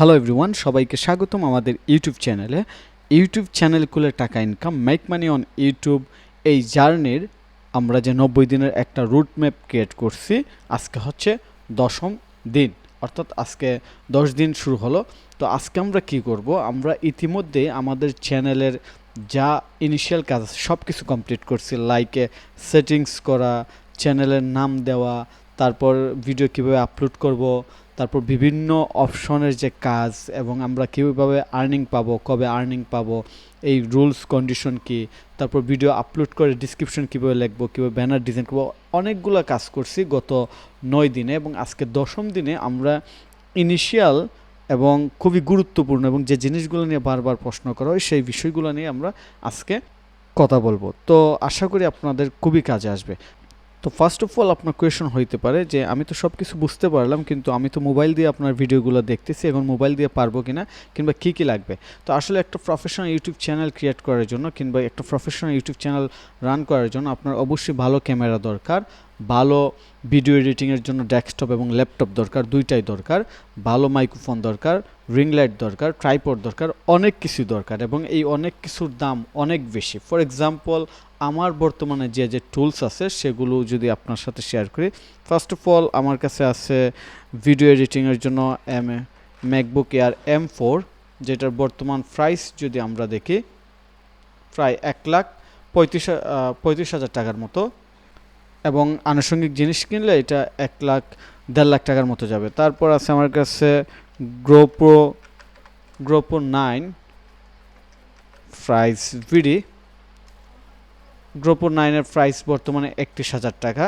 Hello everyone, সবাইকে স্বাগতম আমাদের ইউটিউব চ্যানেলে। ইউটিউব চ্যানেল খুলে টাকা income, make money on YouTube, এই জার্নির আমরা যে 90 দিনের একটা রুট ম্যাপ ক্রিয়েট করছি। আজকে হচ্ছে 10ম দিন, অর্থাৎ আজকে 10 দিন শুরু হলো। তো আজকে আমরা কি করব, আমরা ইতিমধ্যে আমাদের চ্যানেলের যা ইনিশিয়াল কাজ আছে সব কিছু কমপ্লিট করছি। লাইকে সেটিংস করা, চ্যানেলের নাম দেওয়া, তারপর ভিডিও কীভাবে আপলোড করব, তারপর বিভিন্ন অপশনের যে কাজ এবং আমরা কীভাবে আর্নিং পাবো, কবে আর্নিং পাবো, এই রুলস কন্ডিশন কি, তারপর ভিডিও আপলোড করে ডিসক্রিপশন কীভাবে লিখবো, কীভাবে ব্যানার ডিজাইন করবো, অনেকগুলো কাজ করছি গত 9 দিনে। এবং আজকে 10ম দিনে আমরা ইনিশিয়াল এবং খুবই গুরুত্বপূর্ণ এবং যে জিনিসগুলো নিয়ে বারবার প্রশ্ন করা হয় সেই বিষয়গুলো নিয়ে আমরা আজকে কথা বলবো। তো আশা করি আপনাদের খুবই কাজে আসবে। তো ফার্স্ট অফ অল আপনার কোয়েশন হইতে পারে যে আমি তো সব কিছু বুঝতে পারলাম, কিন্তু আমি তো মোবাইল দিয়ে আপনার ভিডিওগুলো দেখতেছি, এখন মোবাইল দিয়ে পারবো কিনা, কিংবা কী কী লাগবে। তো আসলে একটা প্রফেশনাল ইউটিউব চ্যানেল ক্রিয়েট করার জন্য কিংবা একটা প্রফেশনাল ইউটিউব চ্যানেল রান করার জন্য আপনার অবশ্যই ভালো ক্যামেরা দরকার, ভালো ভিডিও এডিটিংয়ের জন্য ডেস্কটপ এবং ল্যাপটপ দরকার, দুইটাই দরকার, ভালো মাইক্রোফোন দরকার, রিং লাইট দরকার, ট্রাইপড দরকার, অনেক কিছু দরকার। এবং এই অনেক কিছুর দাম অনেক বেশি। ফর এক্সাম্পল, আমার বর্তমানে যে যে টুলস আছে সেগুলো যদি আপনার সাথে শেয়ার করি। ফার্স্ট অফ অল আমার কাছে আছে ভিডিও এডিটিংয়ের জন্য ম্যাকবুক এয়ার M4, যেটার বর্তমান প্রাইস যদি আমরা দেখি প্রায় 1,35,000 টাকার মতো, এবং আনুষঙ্গিক জিনিস কিনলে এটা 1,00,000-1.5 লাখ টাকার মতো যাবে। তারপর আছে আমার কাছে GoPro 9 প্রাইস ভিডি। GoPro 9 এর প্রাইস বর্তমানে 31,000 টাকা।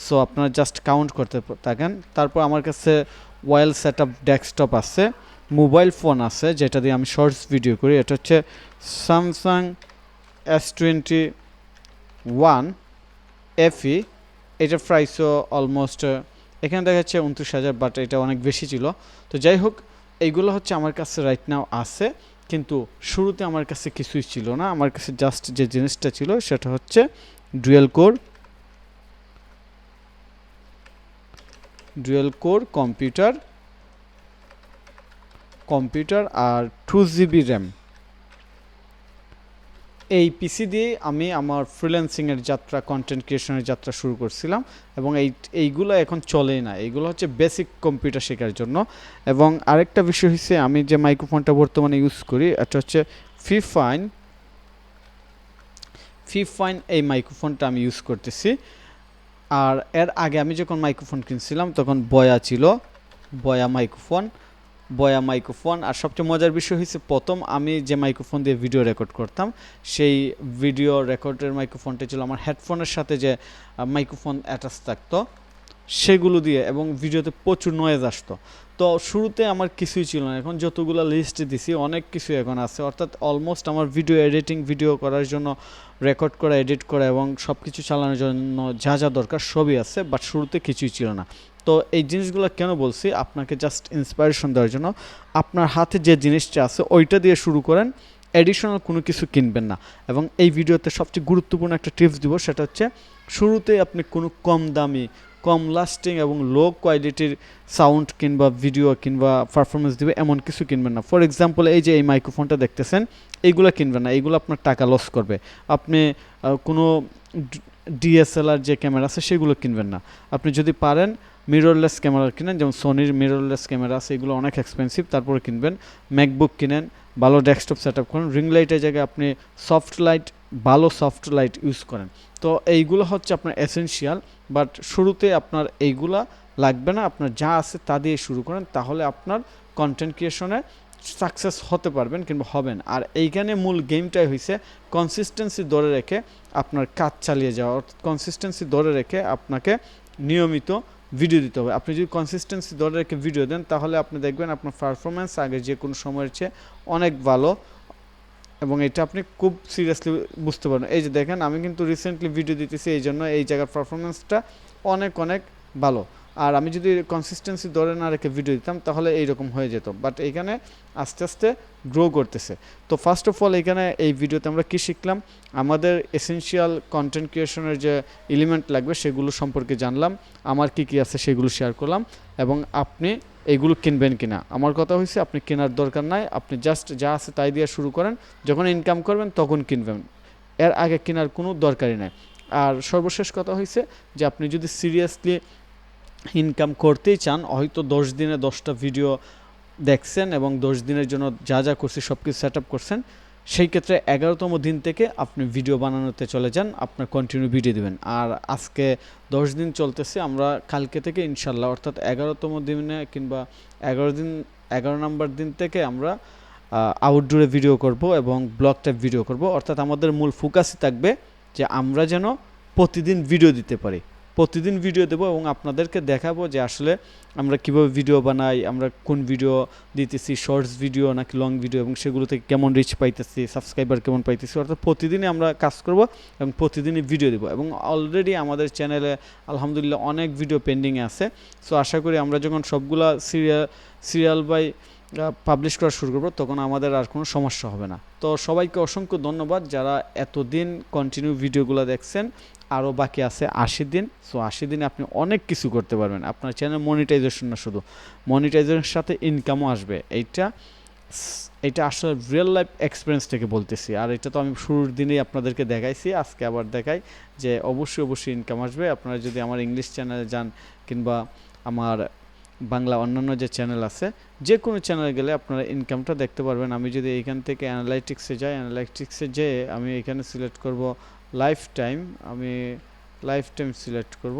সো আপনারা জাস্ট কাউন্ট করতে থাকেন। তারপর আমার কাছে ওয়েল সেটআপ ডেস্কটপ আছে, মোবাইল ফোন আছে যেটা দিয়ে আমি শর্টস ভিডিও করি। এটা হচ্ছে স্যামসাং S21 FE। এটার প্রাইসও অলমোস্ট এখানে দেখা যাচ্ছে 29,000, বাট এটা অনেক বেশি ছিল। তো যাই হোক, এইগুলো হচ্ছে আমার কাছে রাইট নাও আছে, কিন্তু শুরুতে আমার কাছে কিছুই ছিল না। আমার কাছে জাস্ট যে জিনিসটা ছিল সেটা হচ্ছে ডুয়েল কোর কম্পিউটার আর 2GB র্যাম। এই পিসি দিয়ে আমি আমার ফ্রিল্যান্সিংয়ের যাত্রা, কন্টেন্ট ক্রিয়েশনের যাত্রা শুরু করছিলাম, এবং এইগুলো এখন চলেই না। এইগুলো হচ্ছে বেসিক কম্পিউটার শেখার জন্য। এবং আরেকটা বিষয় হচ্ছে, আমি যে মাইক্রোফোনটা বর্তমানে ইউজ করি এটা হচ্ছে ফিফাইন এই মাইক্রোফোনটা আমি ইউজ করতেছি। আর এর আগে আমি যখন মাইক্রোফোন কিনছিলাম তখন বয়া মাইক্রোফোন। আর সবচেয়ে মজার বিষয় হচ্ছে, প্রথম আমি যে মাইক্রোফোন দিয়ে ভিডিও রেকর্ড করতাম সেই ভিডিও রেকর্ডের মাইক্রোফোনটা ছিল আমার হেডফোনের সাথে যে মাইক্রোফোন অ্যাটাচ থাকতো সেগুলো দিয়ে, এবং ভিডিওতে প্রচুর নয়েজ আসতো। তো শুরুতে আমার কিছুই ছিল না, এখন যতগুলো লিস্ট দিছি অনেক কিছু এখন আছে। অর্থাৎ অলমোস্ট আমার ভিডিও করার জন্য, রেকর্ড করা, এডিট করা এবং সব কিছু চালানোর জন্য যা যা দরকার সবই আছে, বাট শুরুতে কিছুই ছিল না। তো এই জিনিসগুলো কেন বলছি, আপনাকে জাস্ট ইন্সপায়ারেশন দেওয়ার জন্য। আপনার হাতে যে জিনিসটা আছে ওইটা দিয়ে শুরু করেন, এডিশনাল কোনো কিছু কিনবেন না। এবং এই ভিডিওতে সবচেয়ে গুরুত্বপূর্ণ একটা টিপস দিব, সেটা হচ্ছে শুরুতে আপনি কোনো কম দামি, কম লাস্টিং এবং লো কোয়ালিটির সাউন্ড কিংবা ভিডিও কিংবা পারফরমেন্স দিবে এমন কিছু কিনবেন না। ফর এক্সাম্পল, এই যে এই মাইক্রোফোনটা দেখতেছেন, এইগুলো কিনবেন না, এইগুলো আপনার টাকা লস করবে। আপনি কোনো DSLR যে ক্যামেরা আছে সেগুলো কিনবেন না। আপনি যদি পারেন মিররলেস ক্যামেরা কিনেন, যেমন সোনির মিররলেস ক্যামেরা আছে, এগুলো অনেক এক্সপেন্সিভ, তারপরে কিনবেন। ম্যাকবুক কিনেন, ভালো ডেস্কটপ সেট আপ করেন, রিং লাইটের জায়গায় আপনি ভালো সফট লাইট ইউজ করেন। তো এইগুলো হচ্ছে আপনার এসেনশিয়াল, বাট শুরুতে আপনার এইগুলা লাগবে না। আপনার যা আছে তা দিয়ে শুরু করেন, তাহলে আপনার কন্টেন্ট ক্রিয়েশনে সাকসেস হতে পারবেন কিংবা হবেন। আর এইখানে মূল গেমটাই হয়েছে কনসিস্টেন্সি ধরে রেখে আপনার কাজ চালিয়ে যাওয়া। অর্থাৎ কনসিস্টেন্সি ধরে রেখে আপনাকে নিয়মিত ভিডিও দিতে হবে। আপনি যদি কনসিস্টেন্সি ধরে রেখে ভিডিও দেন, তাহলে আপনি দেখবেন আপনার পারফরমেন্স আগে যে কোনো সময়ের চেয়ে অনেক ভালো, এবং এটা আপনি খুব সিরিয়াসলি বুঝতে পারবেন। এই যে দেখেন, আমি কিন্তু রিসেন্টলি ভিডিও দিতেছি, এই জন্য এই জায়গার পারফরমেন্সটা অনেক ভালো। আর আমি যদি কনসিস্টেন্সি ধরে না রেখে ভিডিও দিতাম তাহলে এইরকম হয়ে যেত, বাট এইখানে আস্তে আস্তে গ্রো করতেছে। তো ফার্স্ট অফ অল এখানে এই ভিডিওতে আমরা কি শিখলাম, আমাদের এসেনশিয়াল কন্টেন্ট ক্রিয়েশনের যে এলিমেন্ট লাগবে সেগুলো সম্পর্কে জানলাম, আমার কি কি আছে সেগুলো শেয়ার করলাম, এবং আপনি এইগুলো কিনবেন কিনা। আমার কথা হয়েছে আপনি কেনার দরকার নাই, আপনি জাস্ট যা আছে তাই দিয়ে শুরু করেন, যখন ইনকাম করবেন তখন কিনবেন, এর আগে কেনার কোনো দরকারই নাই। আর সর্বশেষ কথা হয়েছে যে আপনি যদি সিরিয়াসলি ইনকাম করতেই চান, হয়তো 10 দিনে 10টা ভিডিও দেখছেন এবং 10 দিনের জন্য যা যা করছি সব কিছু সেট আপ করছেন, সেই ক্ষেত্রে 11তম দিন থেকে আপনি ভিডিও বানানোতে চলে যান, আপনার কন্টিনিউ ভিডিও দিবেন। আর আজকে 10 দিন চলতেছে, আমরা কালকে থেকে ইনশাল্লাহ অর্থাৎ 11তম দিনে কিংবা 11 নম্বর দিন থেকে আমরা আউটডোরে ভিডিও করব এবং ব্লগ টাইপ ভিডিও করব। অর্থাৎ আমাদের মূল ফোকাসই থাকবে যে আমরা যেন প্রতিদিন ভিডিও দিতে পারি, প্রতিদিন ভিডিও দেবো এবং আপনাদেরকে দেখাবো যে আসলে আমরা কীভাবে ভিডিও বানাই, আমরা কোন ভিডিও দিতেছি, শর্টস ভিডিও নাকি লং ভিডিও, এবং সেগুলো থেকে কেমন রিচ পাইতেছি, সাবস্ক্রাইবার কেমন পাইতেছি। অর্থাৎ প্রতিদিনই আমরা কাজ করব এবং প্রতিদিনই ভিডিও দেবো। এবং অলরেডি আমাদের চ্যানেলে আলহামদুলিল্লাহ অনেক ভিডিও পেন্ডিংয়ে আছে। সো আশা করি আমরা যখন সবগুলা সিরিয়াল বাই পাবলিশ করা শুরু করবো তখন আমাদের আর কোনো সমস্যা হবে না। তো সবাইকে অসংখ্য ধন্যবাদ যারা এতদিন কন্টিনিউ ভিডিওগুলো দেখছেন। আরও বাকি আছে 80 দিন। সো 80 দিনে আপনি অনেক কিছু করতে পারবেন। আপনার চ্যানেল মনিটাইজেশন না, শুধু মনিটাইজেশনের সাথে ইনকামও আসবে। এইটা আসলে রিয়েল লাইফ এক্সপিরিয়েন্স থেকে বলতেছি। আর এটা তো আমি শুরুর দিনেই আপনাদেরকে দেখাইছি, আজকে আবার দেখাই যে অবশ্যই ইনকাম আসবে। আপনারা যদি আমার ইংলিশ চ্যানেলে যান কিংবা আমার বাংলা অন্যান্য যে চ্যানেল আছে, যে কোনো চ্যানেলে গেলে আপনারা ইনকামটা দেখতে পারবেন। আমি যদি এইখান থেকে অ্যানালাইটিক্সে যাই, অ্যানালাইটিক্সে যেয়ে আমি এখানে সিলেক্ট করব লাইফ টাইম, আমি লাইফ টাইম সিলেক্ট করব,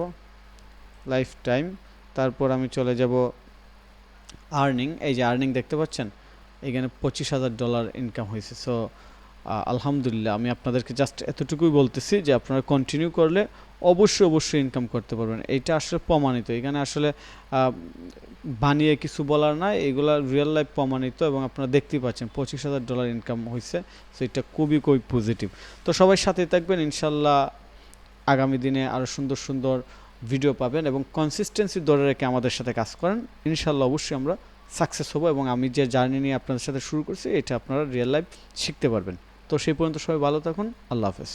লাইফ টাইম। তারপর আমি চলে যাব আর্নিং, এই যে আর্নিং দেখতে পাচ্ছেন, এখানে $25,000 ইনকাম হয়েছে। সো আলহামদুলিল্লাহ, আমি আপনাদেরকে জাস্ট এতটুকুই বলতেছি যে আপনারা কন্টিনিউ করলে অবশ্যই ইনকাম করতে পারবেন। এইটা আসলে প্রমাণিত, এখানে আসলে বানিয়ে কিছু বলার নাই, এগুলা রিয়েল লাইফ প্রমাণিত এবং আপনারা দেখতেই পাচ্ছেন $25,000 ইনকাম হয়েছে। সো এটা খুবই পজিটিভ। তো সবাই সাথে থাকবেন, ইনশাল্লাহ আগামী দিনে আরও সুন্দর ভিডিও পাবেন এবং কনসিস্টেন্সি ধরে রেখে আমাদের সাথে কাজ করেন, ইনশাল্লাহ অবশ্যই আমরা সাকসেস হবো এবং আমি যে জার্নি নিয়ে আপনাদের সাথে শুরু করছি এটা আপনারা রিয়েল লাইফ শিখতে পারবেন। তো সেই পর্যন্ত সবাই ভালো থাকুন, আল্লাহ হাফেজ।